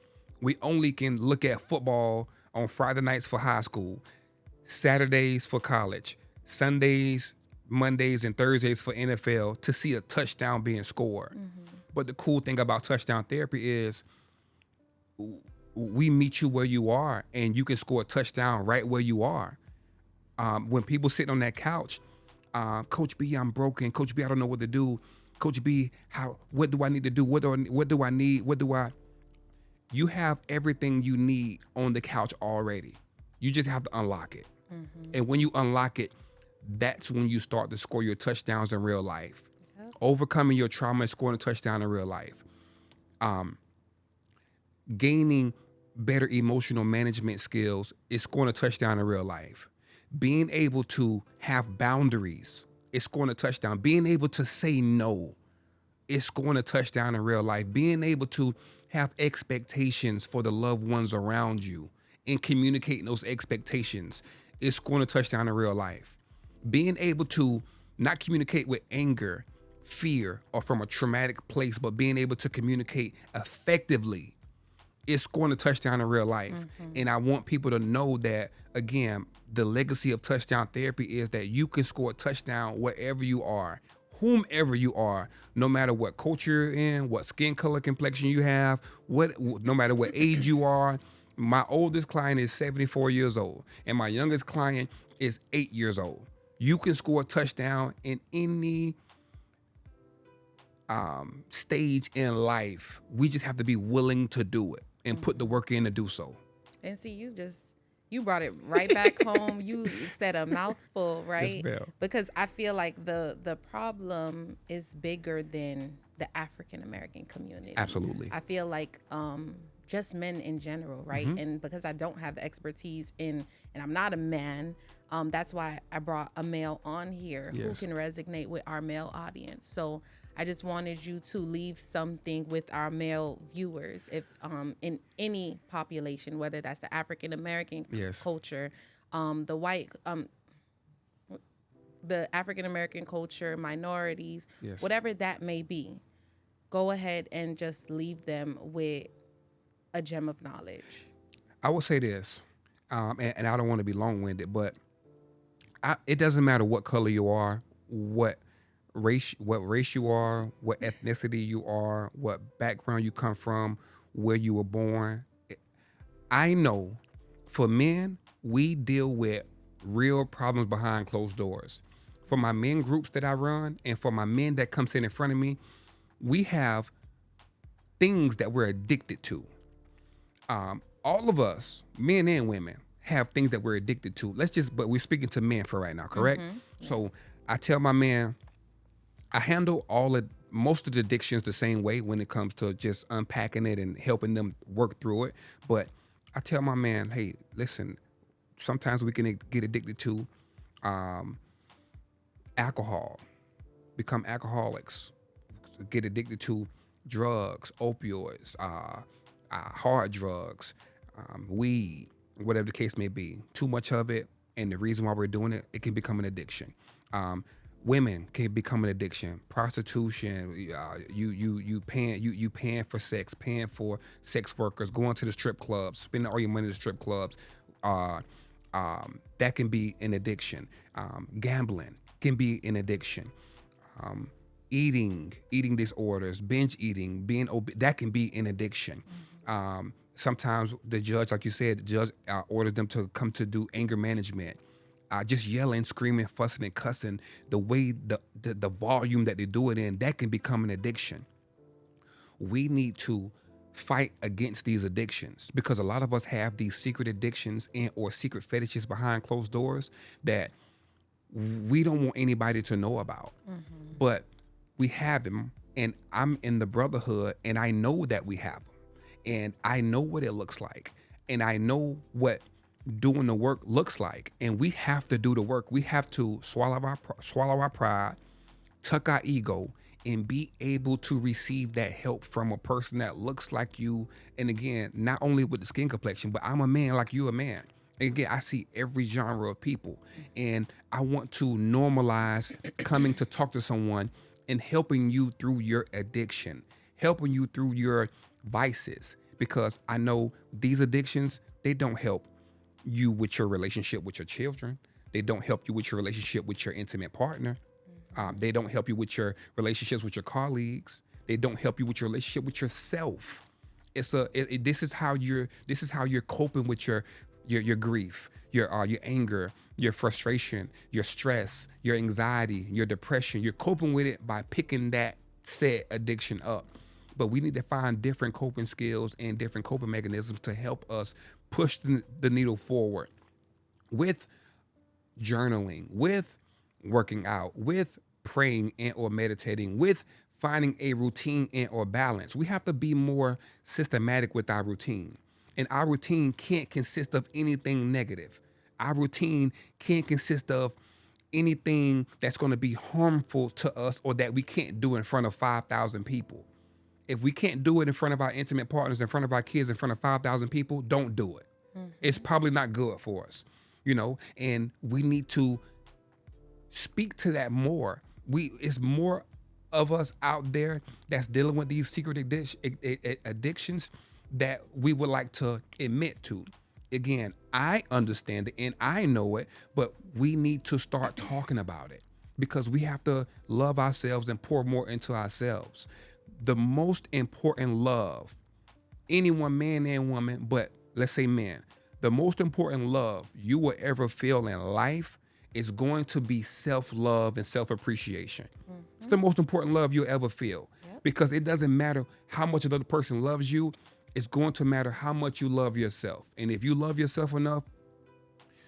we only can look at football on Friday nights for high school, Saturdays for college, Sundays, Mondays, and Thursdays for NFL to see a touchdown being scored. But the cool thing about touchdown therapy is we meet you where you are, and you can score a touchdown right where you are. When people sit on that couch, Coach B, I'm broken. Coach B, I don't know what to do. Coach B, what do I need to do? What do I need? You have everything you need on the couch already. You just have to unlock it. And when you unlock it, that's when you start to score your touchdowns in real life. Overcoming your trauma and scoring a touchdown in real life. Gaining better emotional management skills is scoring a touchdown in real life. Being able to have boundaries is scoring a touchdown. Being able to say no is scoring a touchdown in real life. Being able to have expectations for the loved ones around you and communicating those expectations is scoring a touchdown in real life. Being able to not communicate with anger, fear, or from a traumatic place, but being able to communicate effectively is scoring a touchdown in real life. And I want people to know that, again, the legacy of touchdown therapy is that you can score a touchdown wherever you are, whomever you are, no matter what culture you're in, what skin color complexion you have, no matter what age you are. My oldest client is 74 years old, and my youngest client is 8 years old. You can score a touchdown in any stage in life. We just have to be willing to do it and put the work in to do so. And see, you brought it right back home. You said a mouthful, right? Yes, ma'am. Because I feel like the problem is bigger than the African American community. Absolutely. I feel like just men in general, right? And because I don't have the expertise in, and I'm not a man, that's why I brought a male on here who Yes. can resonate with our male audience. So I just wanted you to leave something with our male viewers, if in any population, whether that's the African American Yes. culture, the white, the African American culture, minorities, Yes. whatever that may be. Go ahead and just leave them with a gem of knowledge. I will say this, and I don't want to be long-winded, but it doesn't matter what color you are, what race you are, what ethnicity you are, what background you come from, where you were born. I know for men, we deal with real problems behind closed doors. For my men groups that I run and for my men that come sit in front of me, we have things that we're addicted to. All of us, men and women, have things that we're addicted to. But we're speaking to men for right now, correct? So I tell my man, I handle most of the addictions the same way when it comes to just unpacking it and helping them work through it. But I tell my man, hey, listen, sometimes we can get addicted to alcohol, become alcoholics, get addicted to drugs, opioids, hard drugs, weed, whatever the case may be. Too much of it, and the reason why we're doing it, it can become an addiction. Women can become an addiction. Prostitution, you paying for sex, paying for sex workers, going to the strip clubs, spending all your money at the strip clubs. That can be an addiction. Gambling can be an addiction. Eating disorders, binge eating, being that can be an addiction. Sometimes the judge, like you said, the judge orders them to come to do anger management. Just yelling, screaming, fussing, and cussing, the way the volume that they do it in, that can become an addiction. We need to fight against these addictions because a lot of us have these secret addictions or secret fetishes behind closed doors that we don't want anybody to know about. But we have them, and I'm in the brotherhood, and I know that we have them. And I know what it looks like. And I know what doing the work looks like. And we have to do the work. We have to swallow our pride, tuck our ego, and be able to receive that help from a person that looks like you. And again, not only with the skin complexion, but I'm a man like you a man. And again, I see every genre of people. And I want to normalize coming to talk to someone and helping you through your addiction, helping you through your vices, because I know these addictions, they don't help you with your relationship with your children. They don't help you with your relationship with your intimate partner. They don't help you with your relationships with your colleagues. They don't help you with your relationship with yourself. This is how you're coping with your grief, your anger, your frustration, your stress, your anxiety, your depression. You're coping with it by picking that said addiction up. But we need to find different coping skills and different coping mechanisms to help us push the needle forward with journaling, with working out, with praying and or meditating, with finding a routine and or balance. We have to be more systematic with our routine. And our routine can't consist of anything negative. Our routine can't consist of anything that's going to be harmful to us or that we can't do in front of 5,000 people. If we can't do it in front of our intimate partners, in front of our kids, in front of 5,000 people, don't do it. It's probably not good for us, and we need to speak to that more. It's more of us out there that's dealing with these secret addictions that we would like to admit to. Again, I understand it and I know it, but we need to start talking about it because we have to love ourselves and pour more into ourselves. The most important love, anyone, man and woman, but let's say men, the most important love you will ever feel in life is going to be self-love and self-appreciation. It's the most important love you'll ever feel because it doesn't matter how much another person loves you. It's going to matter how much you love yourself. And if you love yourself enough,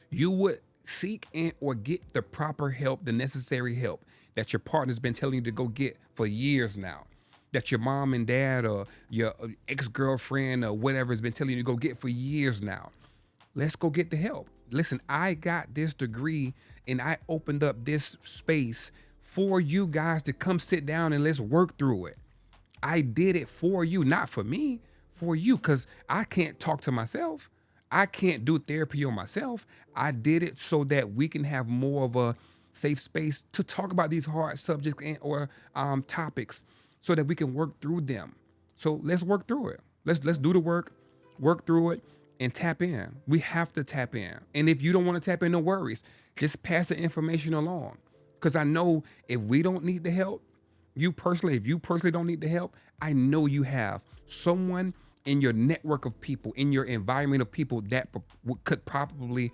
you would seek and or get the proper help, the necessary help that your partner's been telling you to go get for years now. that your mom and dad or your ex-girlfriend or whatever has been telling you to go get for years now. Let's go get the help. Listen, I got this degree and I opened up this space for you guys to come sit down and let's work through it. I did it for you, not for me, for you, because I can't talk to myself. I can't do therapy on myself. I did it so that we can have more of a safe space to talk about these hard subjects or topics so that we can work through them. So let's work through it. Let's do the work through it, and tap in. We have to tap in. And if you don't want to tap in, no worries. Just pass the information along. Because I know if we don't need the help, if you personally don't need the help, I know you have someone in your network of people, in your environment of people that could probably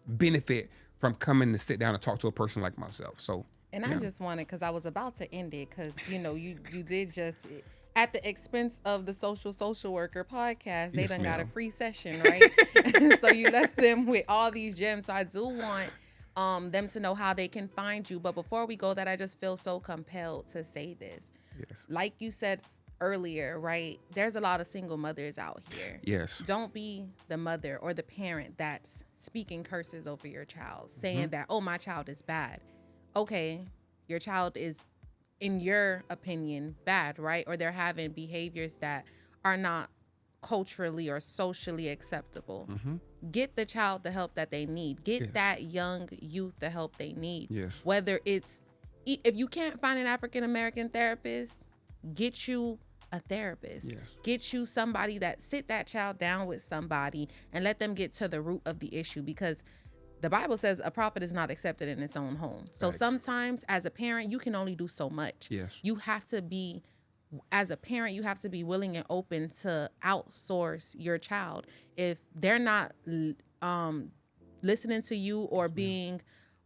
benefit from coming to sit down and talk to a person like myself. So, and I just wanted, because I was about to end it, because you did just, at the expense of the social worker podcast, they done got a free session, right? So you left them with all these gems. So I do want them to know how they can find you. But before we go, that I just feel so compelled to say this. Yes. Like you said earlier, right? There's a lot of single mothers out here. Yes. Don't be the mother or the parent that's speaking curses over your child, saying that, oh, my child is bad. Okay, your child is, in your opinion, bad, right? Or they're having behaviors that are not culturally or socially acceptable. Get the child the help that they need. Get that young youth the help they need. Yes. Whether it's, if you can't find an African-American therapist, get you a therapist. Yes. Get you somebody that sit that child down with somebody and let them get to the root of the issue, because the Bible says a prophet is not accepted in its own home. So sometimes as a parent, you can only do so much. Yes. You have to be, as a parent, you have to be willing and open to outsource your child. If they're not listening to you or being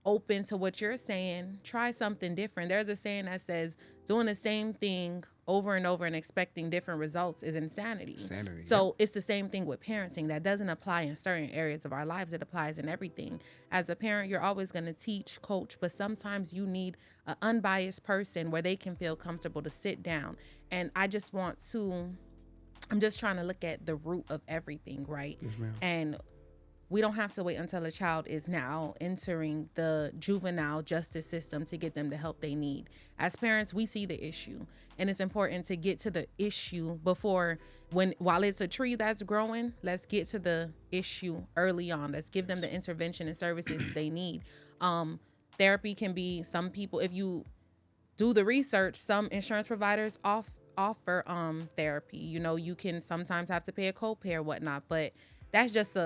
open to what you're saying, try something different. There's a saying that says doing the same thing over and over and expecting different results is insanity. So it's the same thing with parenting. That doesn't apply in certain areas of our lives. It applies in everything. As a parent, you're always going to teach, coach, but sometimes you need an unbiased person where they can feel comfortable to sit down. And I'm just trying to look at the root of everything, right? Yes, ma'am. And we don't have to wait until a child is now entering the juvenile justice system to get them the help they need. As parents, we see the issue, and it's important to get to the issue before, while it's a tree that's growing, let's get to the issue early on. Let's give them the intervention and services they need. Therapy can be, some people, if you do the research, some insurance providers offer therapy. You can sometimes have to pay a copay or whatnot, but that's just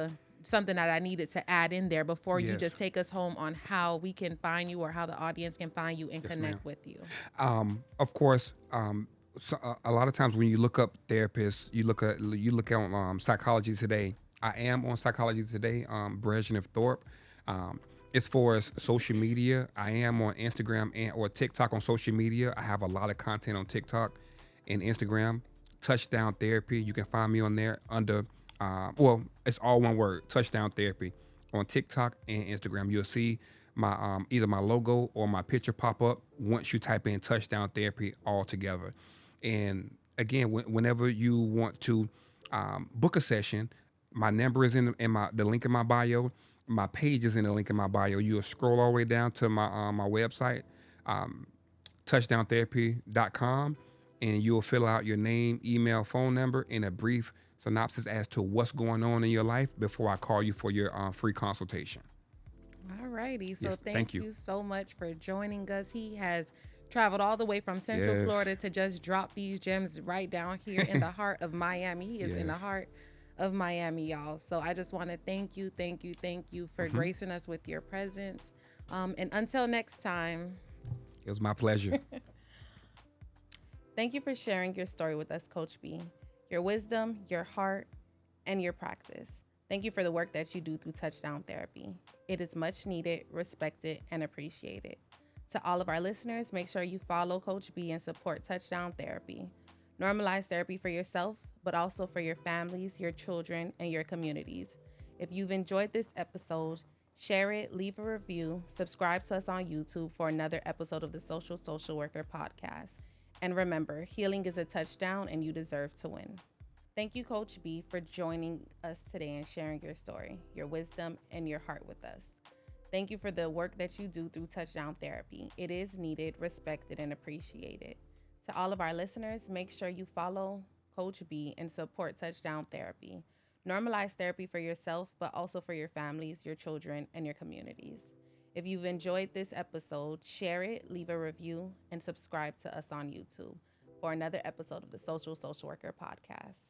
something that I needed to add in there before you just take us home on how we can find you or how the audience can find you and connect with you. Of course, so, a lot of times when you look up therapists, you look on Psychology Today. I am on Psychology Today, Brezhnev Thorpe. As far as social media, I am on Instagram or TikTok on social media. I have a lot of content on TikTok and Instagram. Touchdown Therapy. You can find me on there under it's all one word, Touchdown Therapy, on TikTok and Instagram. You'll see my either my logo or my picture pop up once you type in Touchdown Therapy all together. And again, whenever you want to book a session, my number is in the link in my bio. My page is in the link in my bio. You'll scroll all the way down to my my website, touchdowntherapy.com, and you'll fill out your name, email, phone number, and a brief synopsis as to what's going on in your life before I call you for your free consultation. All righty. So Yes, thank you so much for joining us. He has traveled all the way from Central Florida to just drop these gems right down here in the heart of Miami. He is in the heart of Miami, y'all. So I just want to thank you for gracing us with your presence. And until next time. It was my pleasure. Thank you for sharing your story with us, Coach B. Your wisdom, your heart, and your practice. Thank you for the work that you do through Touchdown Therapy. It is much needed, respected, and appreciated. To all of our listeners, make sure you follow Coach B and support Touchdown Therapy. Normalize therapy for yourself, but also for your families, your children, and your communities. If you've enjoyed this episode, share it, leave a review, subscribe to us on YouTube for another episode of the Social Worker Podcast. And remember, healing is a touchdown and you deserve to win. Thank you, Coach B, for joining us today and sharing your story, your wisdom, and your heart with us. Thank you for the work that you do through touchdown therapy. It is needed, respected, and appreciated. To all of our listeners, make sure you follow Coach B and support touchdown therapy. Normalize therapy for yourself, but also for your families, your children, and your communities. If you've enjoyed this episode, share it, leave a review, and subscribe to us on YouTube for another episode of the Social Worker Podcast.